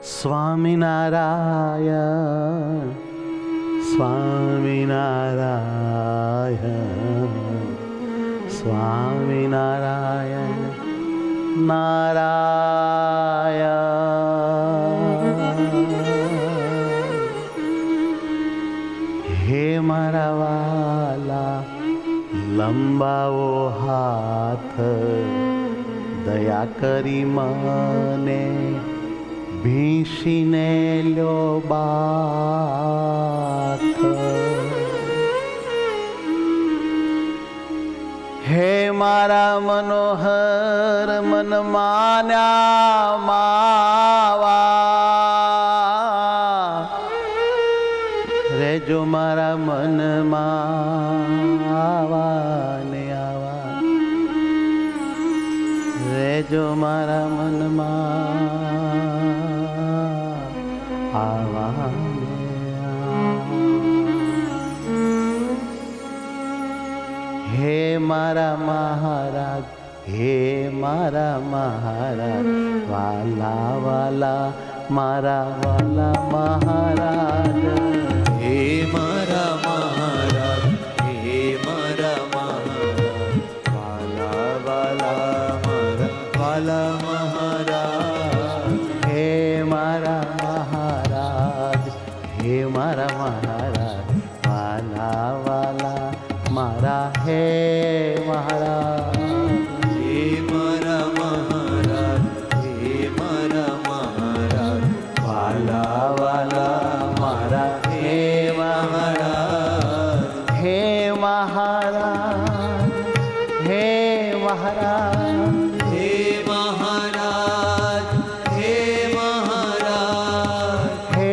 સ્વામિનારાયણ સ્વામિનારાયણ સ્વામિનારાયણ નારાયણ. હે મારા વાલા લંબાવો હાથ, દયા કરી મને ભીંસીને લ્યો બાથ. હે મારા મનોહર મન માન્યા માવા, રેજો મારા મનમાં આવા ને આવા, રેજો મારા મનમાં આવા ને આવા. હે મારા મહારાજ, હે મારા મહારાજ, વાલા વાલા મારા વાલા મહારાજ. હે મારા મહારાજ, હે મારા મહારાજ, વાલા વાલા મારા વાલા મહારાજ. હે મારા મહારાજ, હે મારા મહારાજ, વાલા વાલા મારા હે મહારાજ. હે મારા મહારાજ, હે મારા મહારાજ, વાલા વાલા મારા હે મહારાજ. હે મહારાજ, હે મહારાજ, હે મહારાજ, હે મહારાજ, હે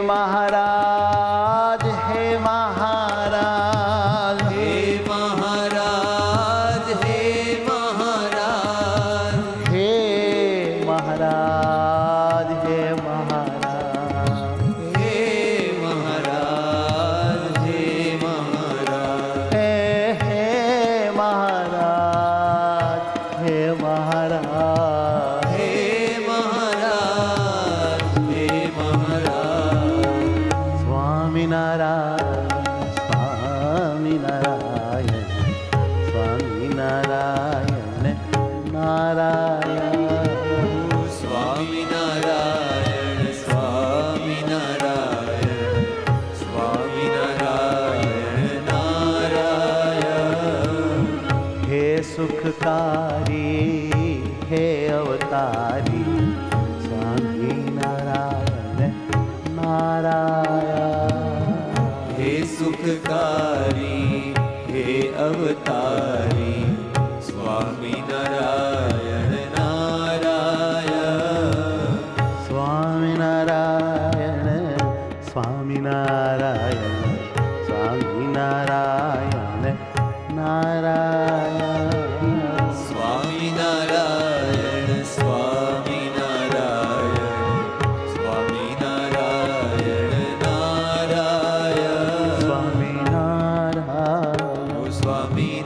મહારાજ, હે મહારાજ, હે મહારાજ, હે મહારાજ, હે મહારાજ, હે મહારાજ, હે મહારાજ, હે મહારાજ, હે મહારાજ, હે મહારાજ. હે મહારાજ, હે મહારાજ. સ્વામિનારાયણ સ્વામિનારાયણ સ્વામિનારાયણ નારાયણ. સ્વામિનારાયણ, સ્વામિનારાયણ, સ્વામિનારાયણ નારાયણ. હે સુખકારી હે અવતારી સ્વામિનારાયણ નારાયણ. હે સુખકારી, હે અવતારી, સ્વામિનારાયણ નારાયણ. સ્વામિનારાયણ સ્વામિનારાયણ સ્વામિનારાયણ નારાયણ. સ્વામિનારાયણ, સ્વામિનારાયણ, સ્વામિનારાયણ નારાયણ. સ્વામિનારાયણ. ઓ સ્વામિનારાયણ.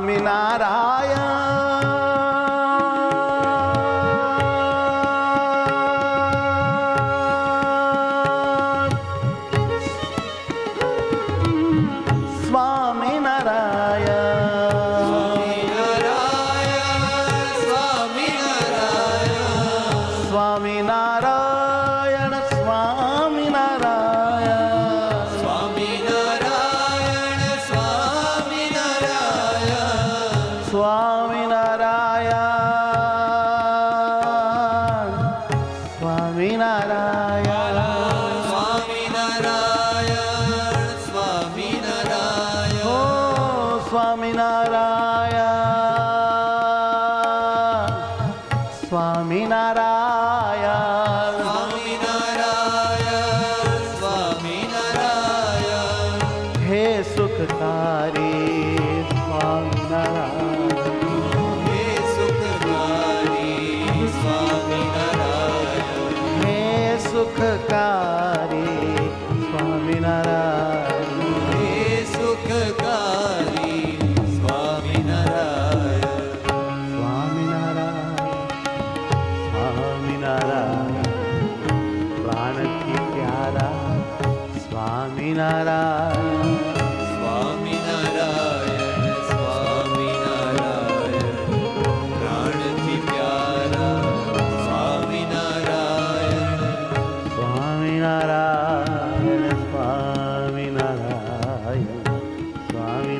સ્વામિનારાયણ સ્વામિનારાયણ સ્વામિનારાયણ, સ્વામિનારાયણ, સ્વામિનારાયણ સ્વામિનારાયણ સ્વામિનારાયણ, સ્વામિનારાયણ. ઓ સ્વામિનારાયણ સ્વામિનારાયણ. સ્વામિનારાયણ, સ્વામિનારાયણ. હે સુખકારી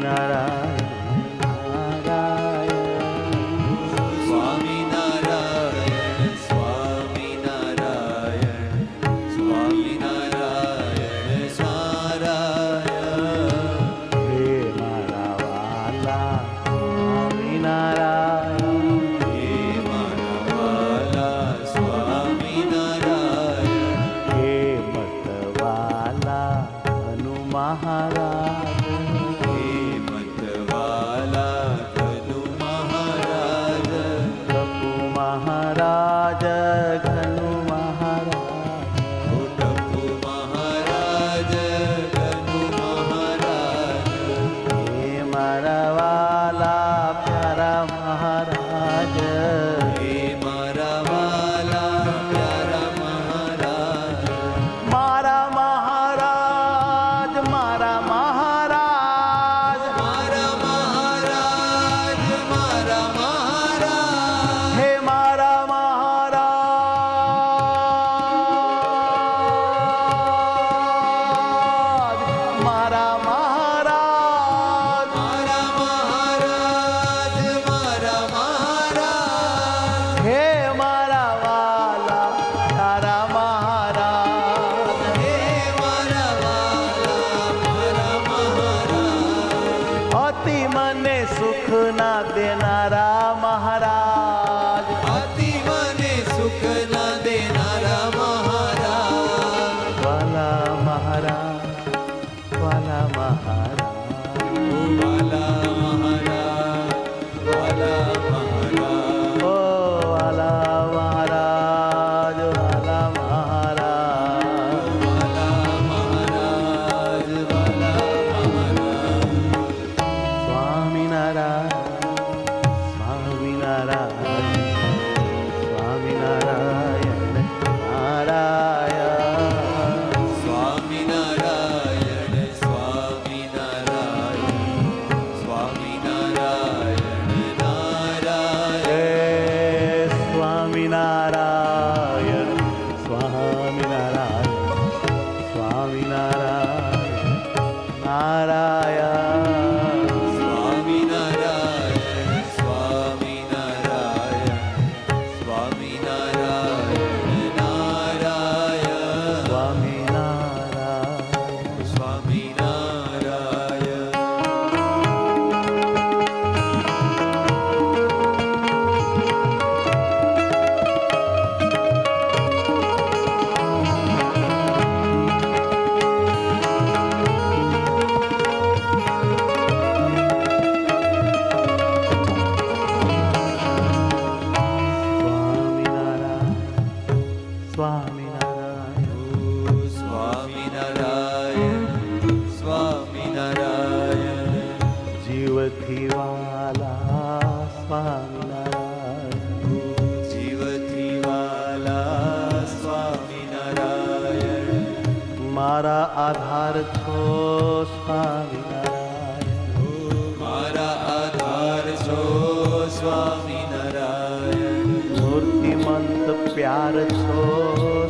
સ્વામિનારાયણ સ્વામિનારાયણ સ્વામિનારાયણ સ્વામિનારાયણ નારાયણ હે મારા વાલા સ્વામિનારાયણ હે મારા વાલા સ્વામિનારાયણ હે મતવાલા હનુ મહારાજ હે મતવાલા ધનુ મહારાજ ટપુ મહારાજ ઘનુ મહારાજ ટપુ મહારાજ ધનુ મહારાજ હે મારા વાલા પ્યારા મહારાજ હે મારા વાલા પ્યારા મહારાજ મારા મહારાજ મારા મહારાજ મારા મહારાજ મારા મહારાજ હે મારા મહારાજ મારા મહારાજ મારા મહારાજ મારા મહારાજ હે મારા વાલા તારા મહારાજ હે મારા વાલા મારા મહારાજ અતિ મને સુખ ના દેનારા મહારાજ અતિ મને સુખ ના દેનારા મહારાજ વાલા મહારાજ વાલા મહારાજ વાલા મહારાજ વાલા મહારાજ ઓ વાલા મહારાજ વાલા મહારાજ વાલા મહારાજ વાલા મહારાજ સ્વામિનારાયણ સ્વામિનારાયણ સ્વામિનારાયણ નારાયણ સ્વામિનારાયણ સ્વામિનારાયણ સ્વામિનારાયણ નારાયણ જય સ્વામિનારાયણ સ્વામિનારાયણ સ્વામિનારાયણ નારાયણ સ્વામિનારાયણ સ્વામિનારાયણ સ્વામિનારાયણ નારાયણ સ્વામિનારાયણ સ્વામિનારાયણ સ્વામિનારાયણ સ્વામિનારાયણ સ્વામિનારાયણ જીવથી વાલા સ્વામિનારાયણ જીવથી વાલા સ્વામિનારાયણ મારા આધાર છો સ્વામિનારાયણ મારા આધાર છો સ્વામિનારાયણ મૂર્તિમંત પ્યાર છો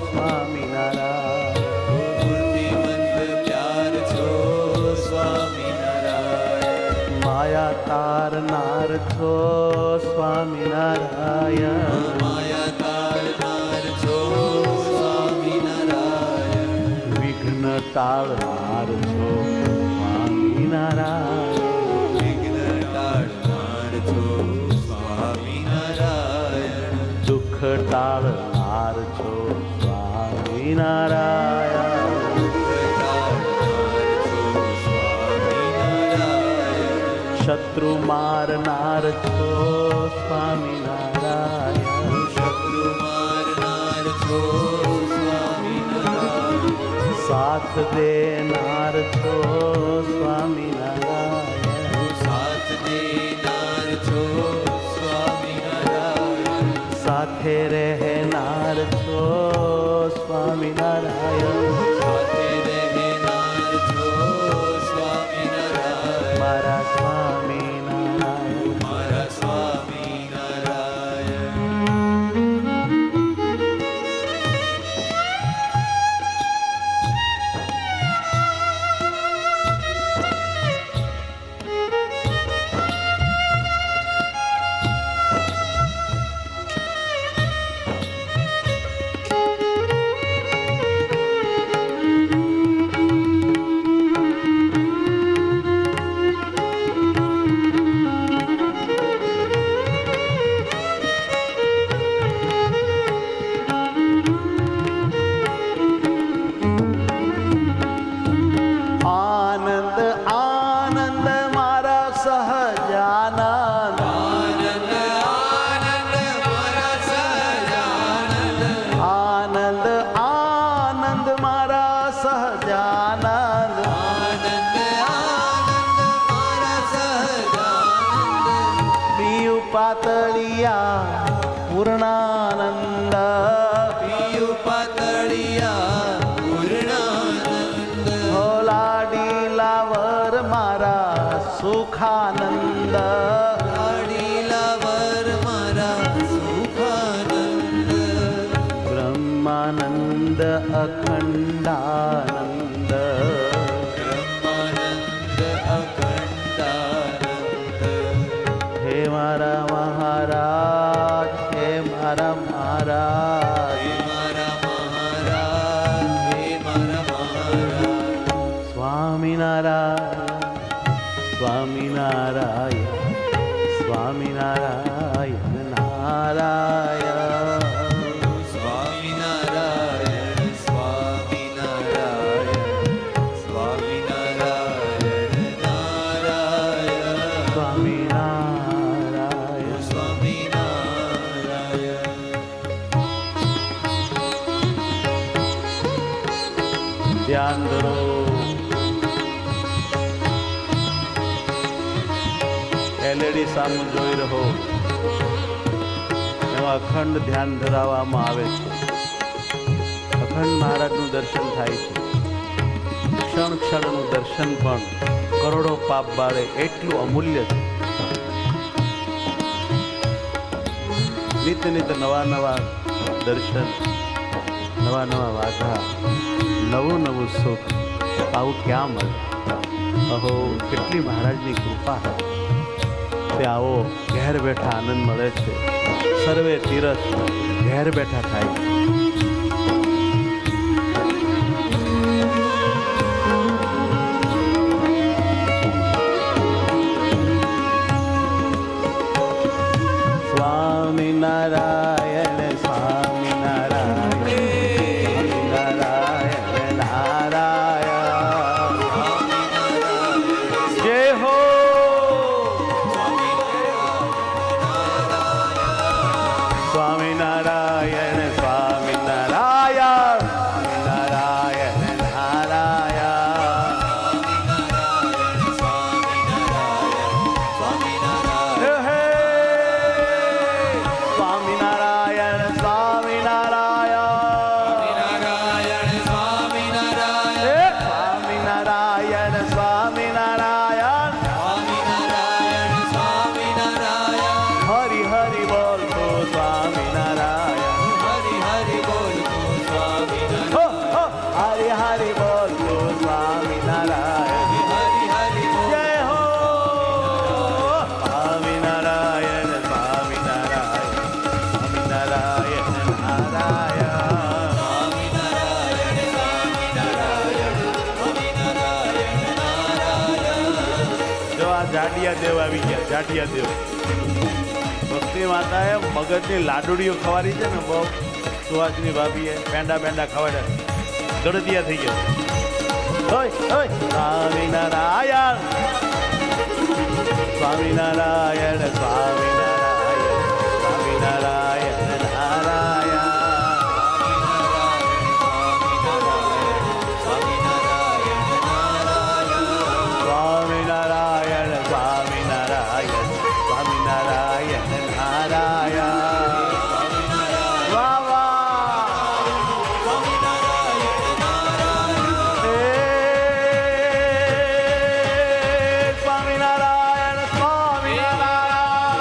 સ્વામિનારાયણ મૂર્તિમંત પ્યાર છો સ્વામિનારાયણ માયા તારનાર છો સ્વામિનારાયણ માયા તારનાર છો સ્વામિનારાયણ વિઘ્ન ટાળનાર છો સ્વામિનારાયણ વિઘ્ન ટાળનાર છો સ્વામિનારાયણ દુઃખ ટાળનાર છો સ્વામિનારાયણ શત્રુ મારનાર છો સ્વામિનારાયણ શત્રુ મારનાર છો સ્વામિનારાયણ સાથ દેનાર છો સ્વામિનારાયણ સાથ દેનાર છો સ્વામિનારાયણ સાથે રહેનાર છો સ્વામિનારાયણ સાથે રહેનાર છો સ્વામિનારાયણ મારા સ્વામિનારાયણ મારા સ્વામિનારાયણ મારા સહજાનંદ આનંદ આનંદ મારા સહજાનંદ આનંદ આનંદ મારા સહજાનંદ આનંદ આનંદ મારા સહજાનંદ પીયુ પાતળિયા પૂર્ણાનંદ પિયુ પાતળિયા પૂર્ણાનંદ હો લાડીલાવર મારા સુખાનંદ લાડીલાવર મારા સુખાનંદ બ્રહ્માનંદ અખંડાનંદ બ્રહ્માનંદ અખંડાનંદ હે મારા મહારાજ હે મારા મહારાજ હે મારા મહારાજ હે મારા મહારાજ સ્વામિનારાયણ સ્વામિનારાયણ સ્વામિનારાયણ નારાયણ સ્વામિનારાયણ સ્વામિનારાયણ સ્વામિનારાયણ નારાયણ સ્વામિનારાયણ સ્વામિનારાયણ ધ્યાન ધરો એલઈડી સામે જોઈ રહો એમાં અખંડ ધ્યાન ધરાવવામાં આવે છે અખંડ મહારાજનું દર્શન થાય છે ક્ષણ ક્ષણનું દર્શન પણ કરોડો પાપ બાળે એટલું અમૂલ્ય છે નિત્ય નિત્ય નવા નવા દર્શન નવા નવા વાઘા નવું નવું સુખ આવું ક્યાં મળે અહો કેટલી મહારાજની કૃપા તે આવો ઘેર બેઠા આનંદ મળે છે સર્વે તીરથ ઘેર બેઠા થાય છે સ્વામિનારાયણ સ્વામિનારાયણ સ્વામિનારાયણ નારાયણ જય હો સ્વામિનારાયણ સ્વામિનારાયણ નારાયણ નારાયણ હે સ્વામિનારાયણ સ્વામિનારાયણ હે સ્વામિનારાયણ સ્વામિનારાયણ હરિ હરિ બોલ તો સ્વામિનારાયણ હો હો હરિ હરિ બોલ તો સ્વામિનારાયણ જય હો સ્વામિનારાયણ સ્વામિનારાયણ સ્વામિનારાયણ નારાયણ જો આ જાડિયા દેવ આવી ગયા જાડિયા દેવ ભક્તિ માતાએ મગજની લાડુડીઓ ખવારી છે ને બહુ સુહાસની ભાભીએ પેંડા પેંડા ખવડાવ્યા ગળદિયા થઈ ગયા હોય હોય સ્વામિનારાયણ સ્વામિનારાયણ સ્વામિનારાયણ સ્વામિનારાયણ નારાયણ સ્વામિનારાયણ સ્વામિનારાયણ સ્વામિનારાયણ નારાયણ વાહ વાહ હે સ્વામિનારાયણ સ્વામિનારાયણ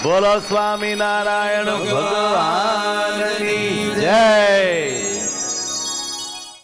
બોલો સ્વામિનારાયણ ભગવાનની જય.